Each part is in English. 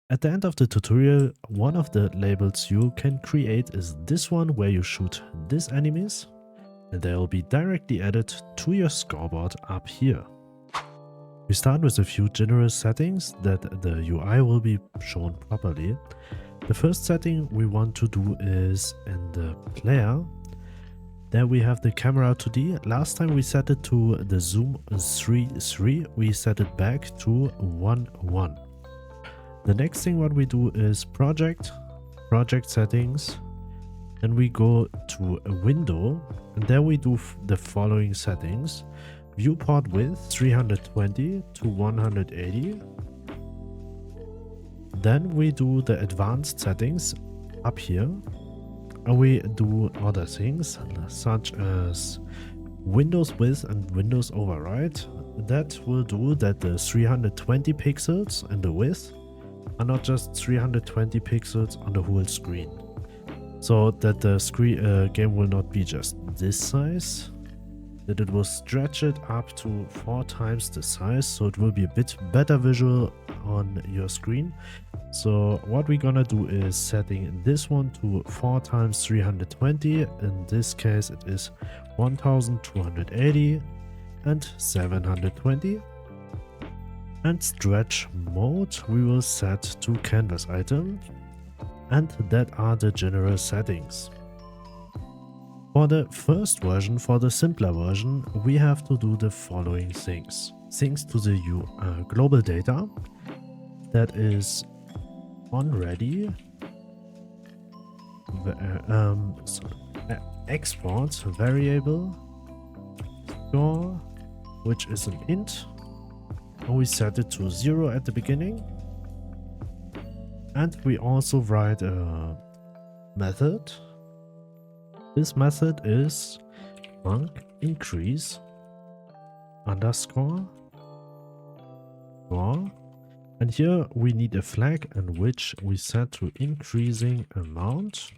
At the end of the tutorial, one of the labels you can create is this one where you shoot these enemies, and they will be directly added to your scoreboard up here. We start with a few general settings that the UI will be shown properly. The first setting we want to do is in the player. There we have the camera 2D. Last time we set it to the zoom 3:3, we set it back to 1:1. The next thing what we do is project settings, and we go to a window, and there we do the following settings. Viewport width 320 to 180. Then we do the advanced settings up here, and we do other things such as Windows width and Windows override. That will do that the 320 pixels in the width are not just 320 pixels on the whole screen, so that the game will not be just this size, that it will stretch it up to 4 times the size, so it will be a bit better visual on your screen. So what we're gonna do is setting this one to 4 times 320. In this case it is 1280 and 720. And stretch mode we will set to canvas item, and that are the general settings. For the first version, for the simpler version, we have to do the following things. Things to the global data, that is on ready, export variable score, which is an int, and we set it to 0 at the beginning. And we also write a method. This method is func increase underscore score, and here we need a flag in which we set to increasing amount,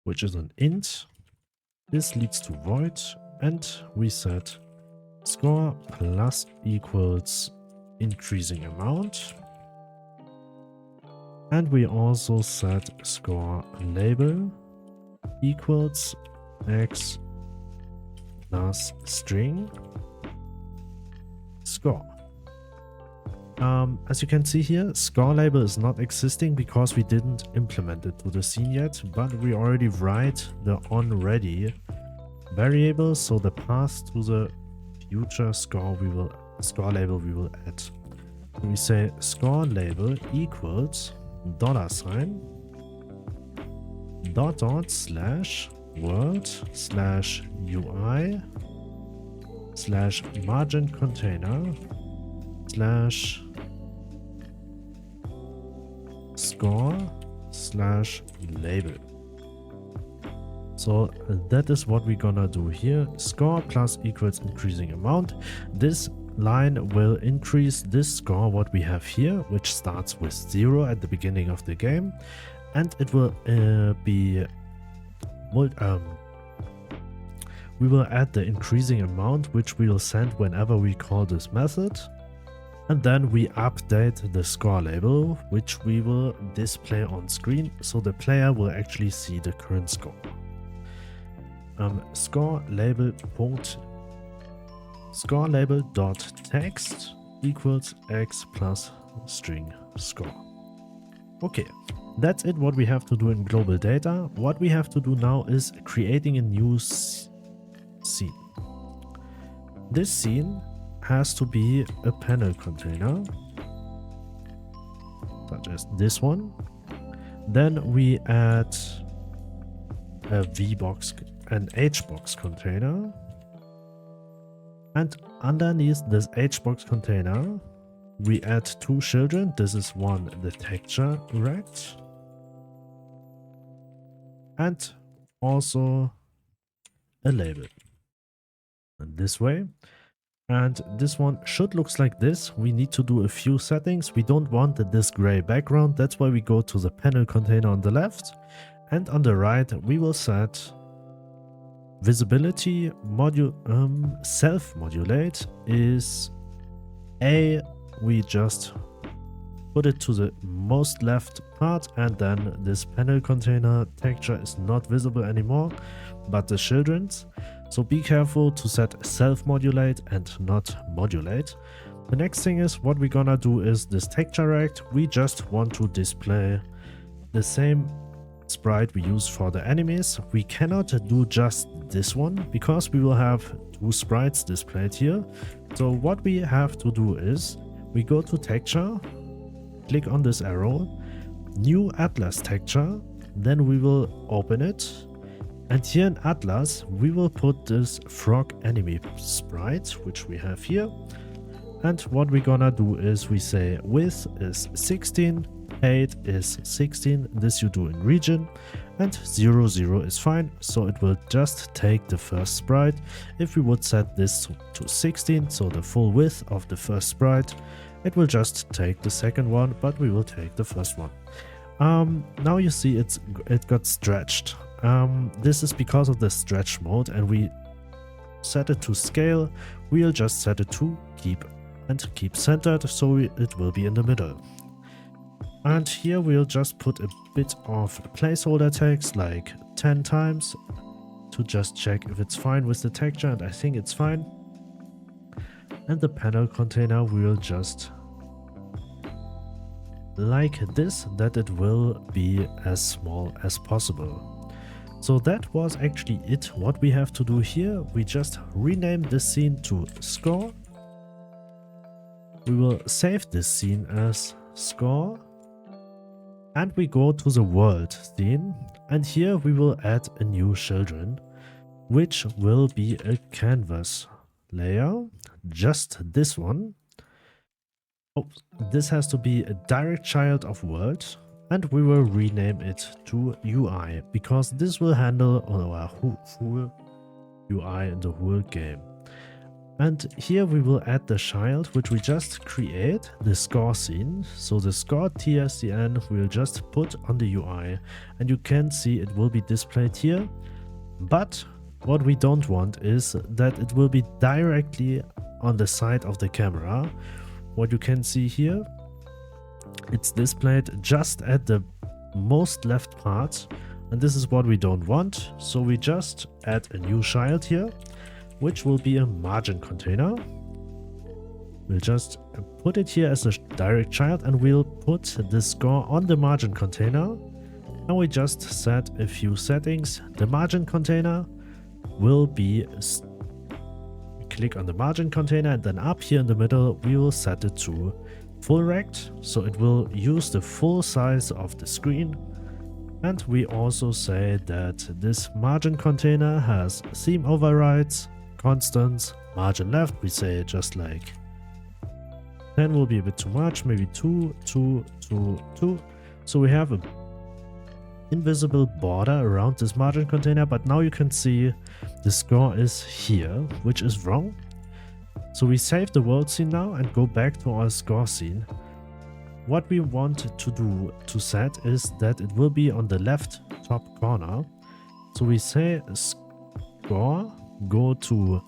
which is an int. This leads to void, and we set score plus equals increasing amount, and we also set score label equals x plus string score. As you can see here, score label is not existing because we didn't implement it to the scene yet, but we already write the onReady variable, so the path to the future score label we will add. We say score label equals $, dot slash world slash UI slash margin container slash score slash label. So that is what we're gonna do here. Score plus equals increasing amount. This line will increase this score what we have here, which starts with 0 at the beginning of the game, and it will we will add the increasing amount, which we will send whenever we call this method, and then we update the score label, which we will display on screen, so the player will actually see the current score. Score label dot text equals x plus string score. Okay, that's it what we have to do in global data. What we have to do now is creating a new scene. This scene has to be a panel container, such as this one. Then we add a VBox, an HBox container, and underneath this HBox container we add 2 children. This is one, the texture rect, and also a label. And this way. And this one should look like this. We need to do a few settings. We don't want this gray background. That's why we go to the panel container on the left, and on the right we will set visibility self-modulate is A. We just put it to the most left part, and then this panel container texture is not visible anymore, but the children's. So be careful to set self-modulate and not modulate. The next thing is what we're gonna do is this texture rect. We just want to display the same sprite we use for the enemies. We cannot do just this one because we will have two sprites displayed here. So what we have to do is we go to texture, click on this arrow, new atlas texture, then we will open it, and here in atlas we will put this frog enemy sprite which we have here. And what we're gonna do is we say width is 16, height is 16, this you do in region, and 0, 0 is fine, so it will just take the first sprite. If we would set this to 16, so the full width of the first sprite, it will just take the second one, but we will take the first one. Now you see it got stretched. This is because of the stretch mode, and we set it to scale. We'll just set it to keep centered, so it will be in the middle. And here we'll just put a bit of placeholder text, like 10 times, to just check if it's fine with the texture, and I think it's fine. And the panel container we'll just like this, that it will be as small as possible. So that was actually it. What we have to do here, we just rename this scene to score. We will save this scene as score, and we go to the world scene, and here we will add a new children, which will be a canvas layer, just this one. Oh, this has to be a direct child of world, and we will rename it to UI, because this will handle our whole UI in the whole game. And here we will add the child, which we just create, the score scene. So the score TSCN we'll just put on the UI, and you can see it will be displayed here. But what we don't want is that it will be directly on the side of the camera. What you can see here, it's displayed just at the most left part, and this is what we don't want. So we just add a new child here, which will be a margin container. We'll just put it here as a direct child, and we'll put the score on the margin container. And we just set a few settings. The margin container will be, click on the margin container, and then up here in the middle we will set it to full rect, so it will use the full size of the screen. And we also say that this margin container has theme overrides, constants, margin left, we say just like 10 will be a bit too much, maybe 2, 2, 2, 2. So we have a invisible border around this margin container, but now you can see the score is here, which is wrong. So we save the world scene now and go back to our score scene. What we want to do to set is that it will be on the left top corner. So we say score, go to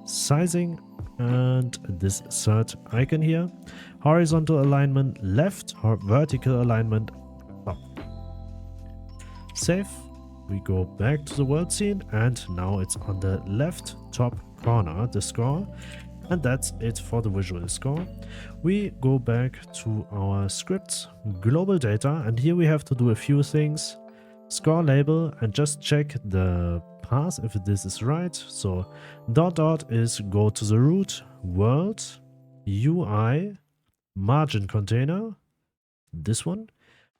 sizing, and this third icon here, horizontal alignment left, vertical alignment top. Save, we go back to the world scene, and now it's on the left top corner, the score. And that's it for the visual score. We go back to our scripts, global data, and here we have to do a few things. Score label, and just check the path if this is right. So dot is go to the root, world, UI, margin container, this one,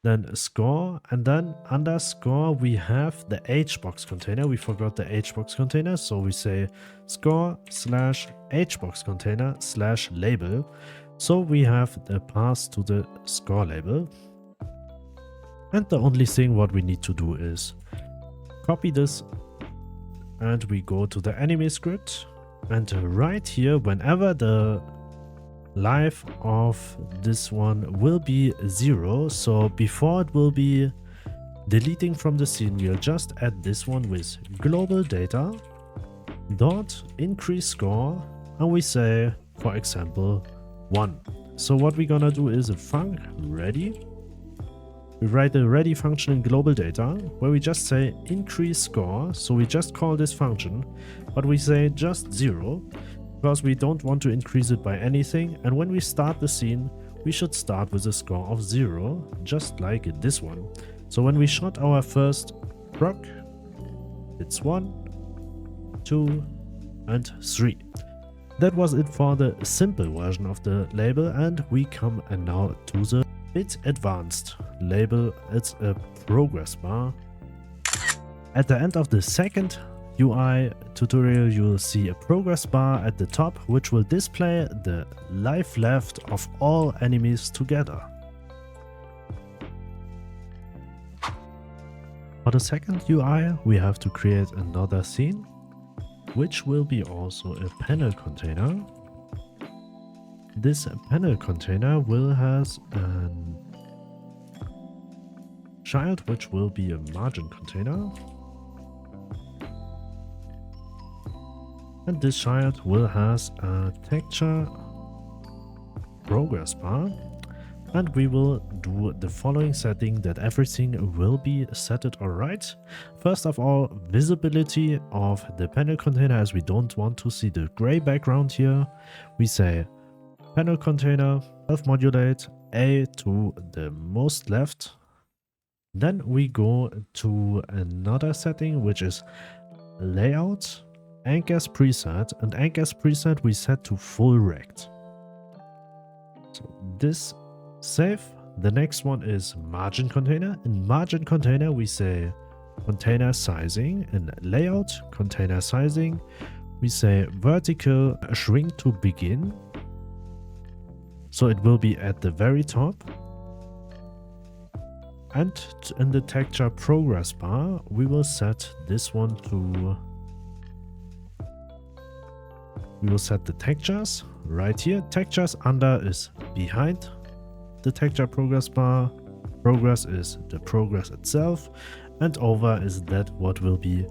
then score, and then underscore we have the hbox container. We forgot the hbox container, so we say score slash hbox container slash label. So we have the path to the score label. And the only thing what we need to do is copy this, and we go to the enemy script, and right here, whenever the life of this one will be 0, so before it will be deleting from the scene, we'll just add this one with global data dot increase score, and we say, for example, 1. So what we're gonna do is a func ready. We write the ready function in global data where we just say increase score. So we just call this function, but we say just 0 because we don't want to increase it by anything. And when we start the scene, we should start with a score of 0, just like this one. So when we shot our first proc, it's 1, 2, and 3. That was it for the simple version of the label, and we come now to the bit advanced label. It's a progress bar. At the end of the second UI tutorial, you will see a progress bar at the top, which will display the life left of all enemies together. For the second UI, we have to create another scene, which will be also a panel container. This panel container will has a child, which will be a margin container. And this child will has a texture progress bar. And we will do the following setting that everything will be set it alright. First of all, visibility of the panel container, as we don't want to see the gray background here. We say panel container, self modulate A to the most left. Then we go to another setting, which is layout, anchors preset, and anchors preset we set to full rect. So this save. The next one is margin container. In margin container we say container sizing. In layout container sizing we say vertical shrink to begin, so it will be at the very top. And in the texture progress bar we will set this one to, we will set the textures right here. Textures under is behind the texture progress bar, progress is the progress itself, and over is that what will be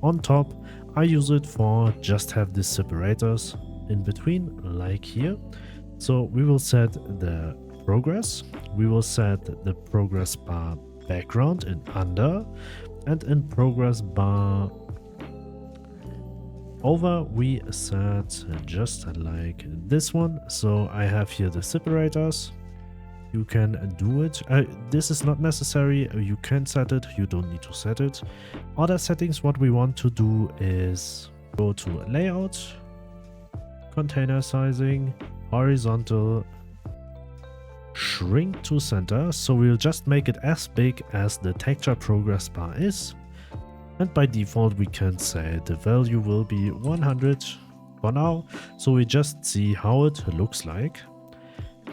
on top. I use it for just have these separators in between, like here. So we will set the progress, we will set the progress bar background in under, and in progress bar over we set just like this one. So I have here the separators. You can do it. This is not necessary. You can set it. You don't need to set it. Other settings, what we want to do is go to layout, container sizing, horizontal, shrink to center. So we'll just make it as big as the texture progress bar is. And by default, we can say the value will be 100 for now. So we just see how it looks like.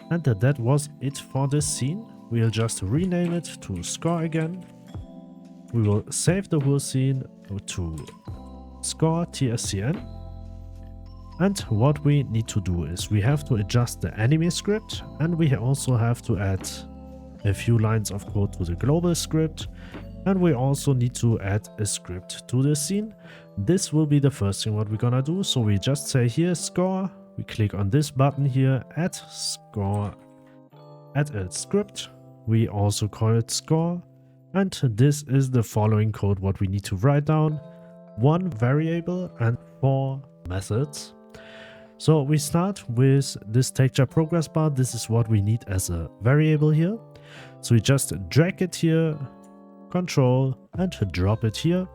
And that was it for this scene. We'll just rename it to score again. We will save the whole scene to score tscn. And what we need to do is we have to adjust the enemy script, and we also have to add a few lines of code to the global script. And we also need to add a script to the scene. This will be the first thing what we're gonna do. So we just say here score. We click on this button here, add score, add a script. We also call it score. And this is the following code what we need to write down. 1 variable and 4 methods. So we start with this texture progress bar. This is what we need as a variable here. So we just drag it here, control, and drop it here.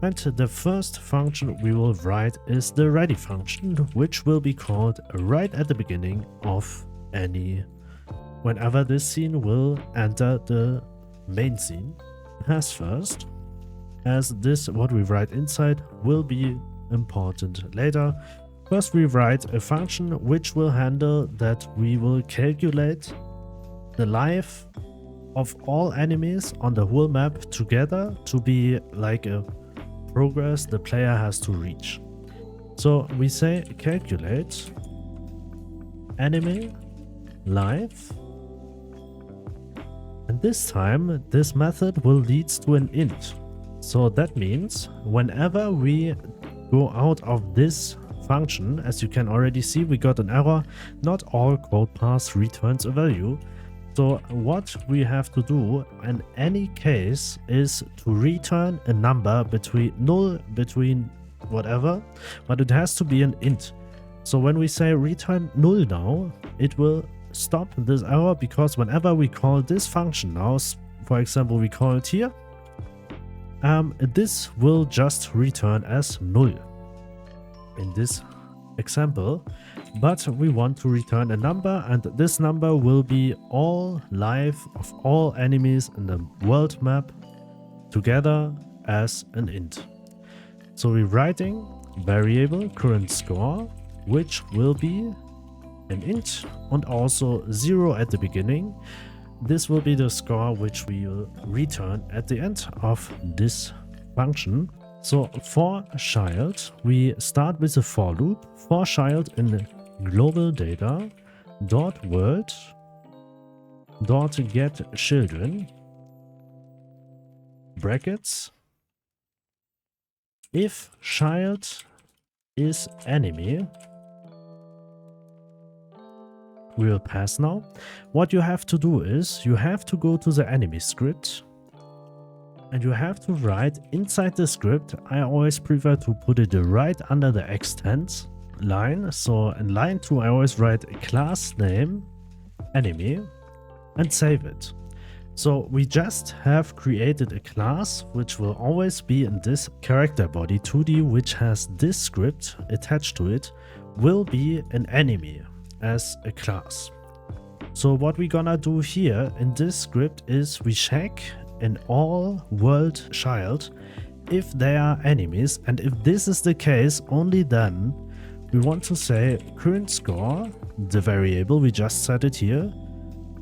And the first function we will write is the ready function, which will be called right at the beginning of whenever this scene will enter the main scene. As first, as this what we write inside will be important later. First we write a function which will handle that we will calculate the life of all enemies on the whole map together to be like a progress the player has to reach. So we say calculate enemy life, and this time this method will lead to an int. So that means whenever we go out of this function, as you can already see, we got an error. Not all code paths returns a value. So what we have to do in any case is to return a number between null, between whatever, but it has to be an int. So when we say return null now, it will stop this error, because whenever we call this function now, for example, we call it here, this will just return as null in this example. But we want to return a number, and this number will be all life of all enemies in the world map together as an int. So we're writing variable current score, which will be an int and also 0 at the beginning. This will be the score which we will return at the end of this function. So for child, we start with a for loop. For child in global data dot world dot get children brackets. If child is enemy, we will pass now. What you have to do is you have to go to the enemy script and you have to write inside the script. I always prefer to put it right under the extends line. So in line 2 I always write a class name enemy and save it. So we just have created a class which will always be in this character body 2D, which has this script attached to it, will be an enemy as a class. So what we're gonna do here in this script is we check in all world child if they are enemies, and if this is the case, only then we want to say current score, the variable we just set it here,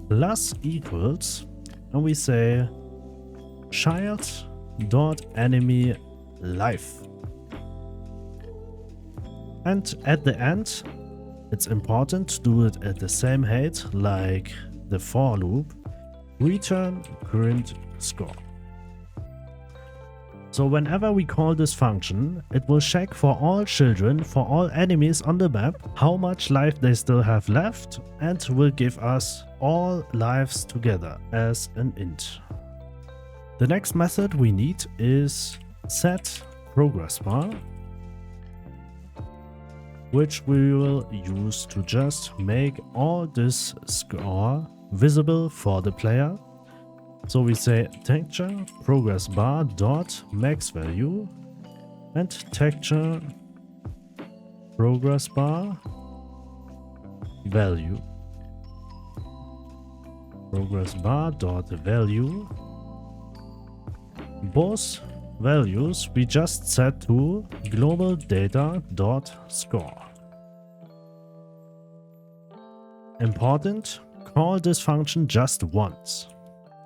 plus equals, and we say child dot enemy life. And at the end, it's important to do it at the same height like the for loop, return current score. So whenever we call this function, it will check for all children, for all enemies on the map, how much life they still have left, and will give us all lives together as an int. The next method we need is set progress bar, which we will use to just make all this score visible for the player. So we say texture progress bar dot max value and texture progress bar value. Progress bar dot value. Both values we just set to global data dot score. Important, call this function just once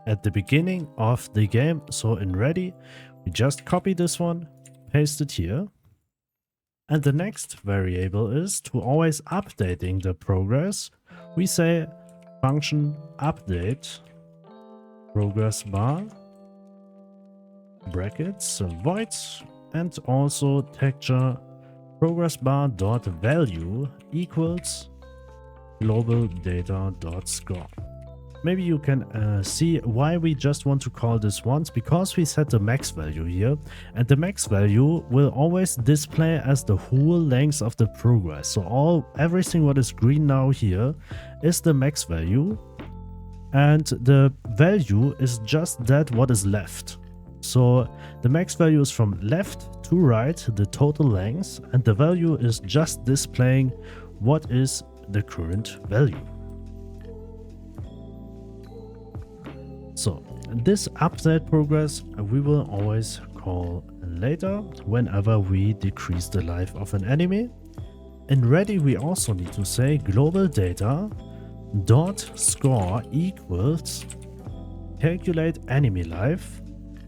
at the beginning of the game. So in ready, we just copy this one, paste it here. And the next variable is to always updating the progress. We say function update progress bar brackets void, and also texture progress bar dot value equals global data dot score. Maybe you can see why we just want to call this once, because we set the max value here, and the max value will always display as the whole length of the progress. So everything what is green now here is the max value, and the value is just that what is left. So the max value is from left to right, the total length, and the value is just displaying what is the current value. So this update progress we will always call later whenever we decrease the life of an enemy. In ready we also need to say global data dot score equals calculate enemy life.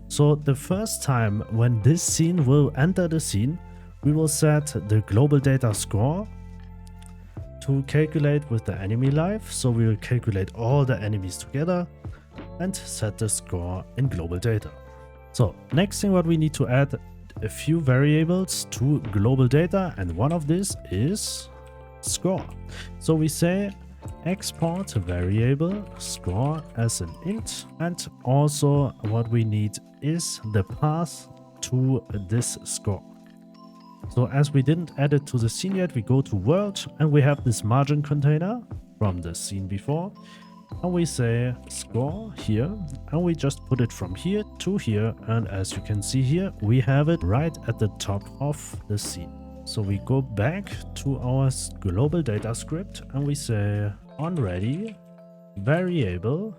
So the first time when this scene will enter the scene, we will set the global data score to calculate with the enemy life. So we will calculate all the enemies together and set the score in global data. So next thing what we need to add a few variables to global data, and one of these is score. So we say export variable score as an int, and also what we need is the path to this score. So as we didn't add it to the scene yet, we go to world and we have this margin container from the scene before, and we say score here, and we just put it from here to here, and as you can see here, we have it right at the top of the scene. So we go back to our global data script and we say onReady variable,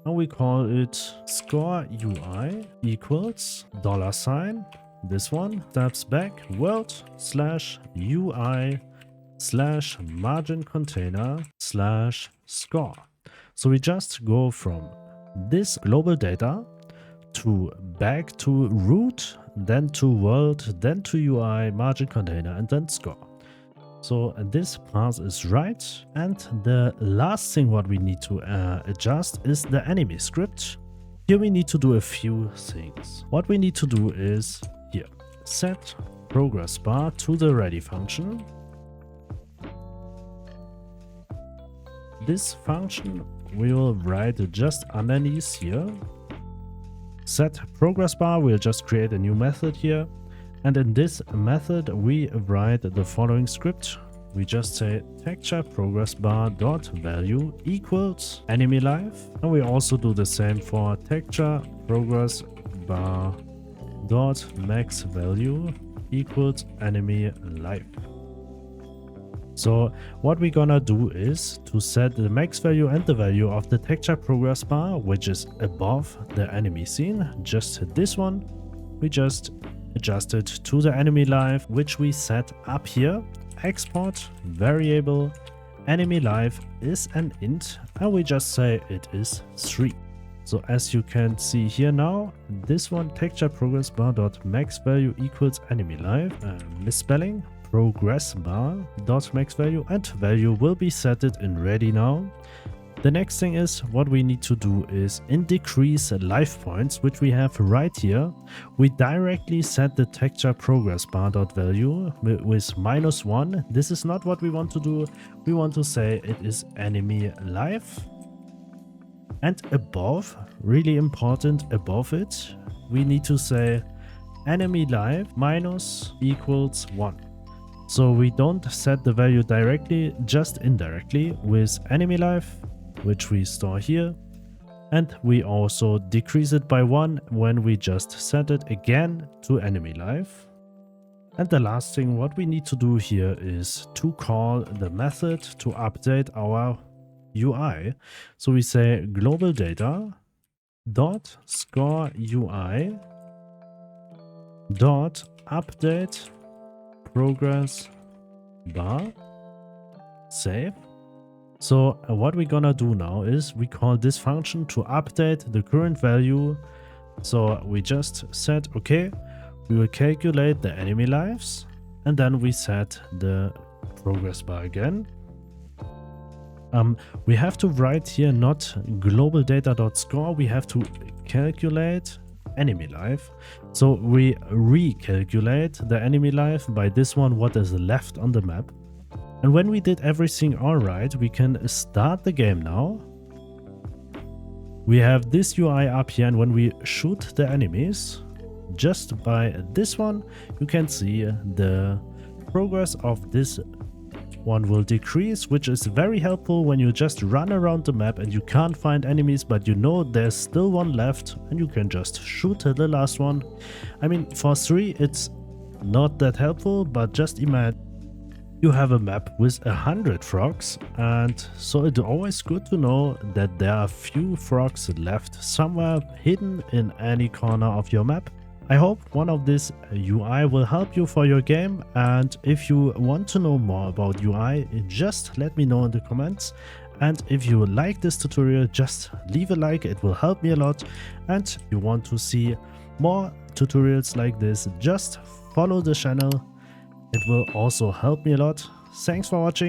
and we call it score UI equals $, this one, steps back world / UI / margin container / score. So we just go from this global data to back to root, then to world, then to UI, margin container, and then score. So this path is right. And the last thing what we need to adjust is the enemy script. Here we need to do a few things. What we need to do is here, set progress bar to the ready function. This function we will write just underneath here. Set progress bar, we'll just create a new method here. And in this method, we write the following script. We just say texture progress bar dot value equals enemy life. And we also do the same for texture progress bar dot max value equals enemy life. So what we're gonna do is to set the max value and the value of the texture progress bar, which is above the enemy scene, just this one, we just adjust it to the enemy life, which we set up here. Export variable enemy life is an int, and we just say it is 3. So as you can see here now, this one texture progress bar dot max value equals enemy life, misspelling, progress bar dot max value, and value will be set it in ready now. The next thing is what we need to do is in decrease life points, which we have right here. We directly set the texture progress bar dot value with -1. This is not what we want to do. We want to say it is enemy life. And above, really important, above it, we need to say enemy life minus equals 1. So we don't set the value directly, just indirectly with enemy life, which we store here. And we also decrease it by 1 when we just set it again to enemy life. And the last thing what we need to do here is to call the method to update our UI. So we say global data dot score UI dot update progress bar, save. So what we're gonna do now is we call this function to update the current value. So we just said, okay, we will calculate the enemy lives, and then we set the progress bar again. We have to write here not global data.score, we have to calculate enemy life. So we recalculate the enemy life by this one, what is left on the map. And when we did everything alright, we can start the game now. We have this UI up here, and when we shoot the enemies, just by this one, you can see the progress of this one will decrease, which is very helpful when you just run around the map and you can't find enemies, but you know there's still one left and you can just shoot the last one. I mean, for 3 it's not that helpful, but just imagine you have a map with 100 frogs, and so it's always good to know that there are few frogs left somewhere hidden in any corner of your map. I hope one of this UI will help you for your game, and if you want to know more about UI, just let me know in the comments. And if you like this tutorial, just leave a like, it will help me a lot. And if you want to see more tutorials like this, just follow the channel. It will also help me a lot. Thanks for watching.